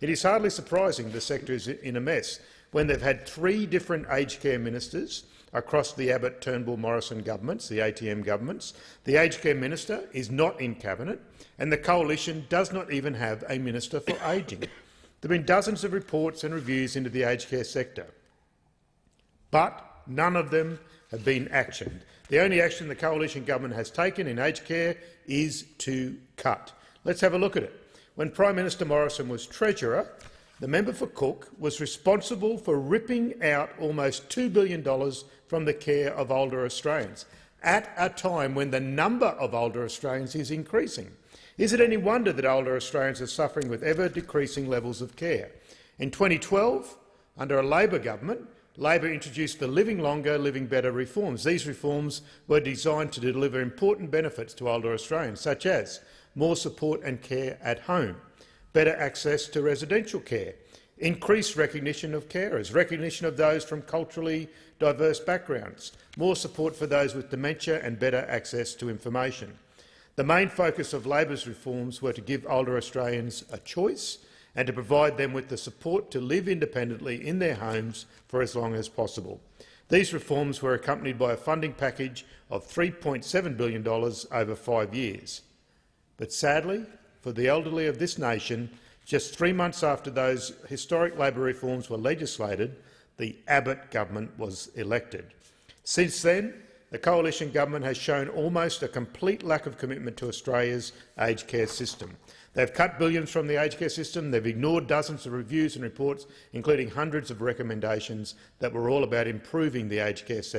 It is hardly surprising the sector is in a mess when they've had 3 different aged care ministers across the Abbott-Turnbull-Morrison governments, the ATM governments. The aged care minister is not in cabinet, and the coalition does not even have a minister for ageing. There have been dozens of reports and reviews into the aged care sector, but none of them have been actioned. The only action the coalition government has taken in aged care is to cut. Let's have a look at it. When Prime Minister Morrison was Treasurer, the member for Cook was responsible for ripping out almost $2 billion from the care of older Australians, at a time when the number of older Australians is increasing. Is it any wonder that older Australians are suffering with ever-decreasing levels of care? In 2012, under a Labor government, Labor introduced the Living Longer, Living Better reforms. These reforms were designed to deliver important benefits to older Australians, such as more support and care at home, better access to residential care, increased recognition of carers, recognition of those from culturally diverse backgrounds, more support for those with dementia and better access to information. The main focus of Labor's reforms were to give older Australians a choice and to provide them with the support to live independently in their homes for as long as possible. These reforms were accompanied by a funding package of $3.7 billion over 5 years. But sadly, for the elderly of this nation, just 3 months after those historic Labor reforms were legislated, the Abbott government was elected. Since then, the coalition government has shown almost a complete lack of commitment to Australia's aged care system. They've cut billions from the aged care system, they've ignored dozens of reviews and reports, including hundreds of recommendations that were all about improving the aged care sector.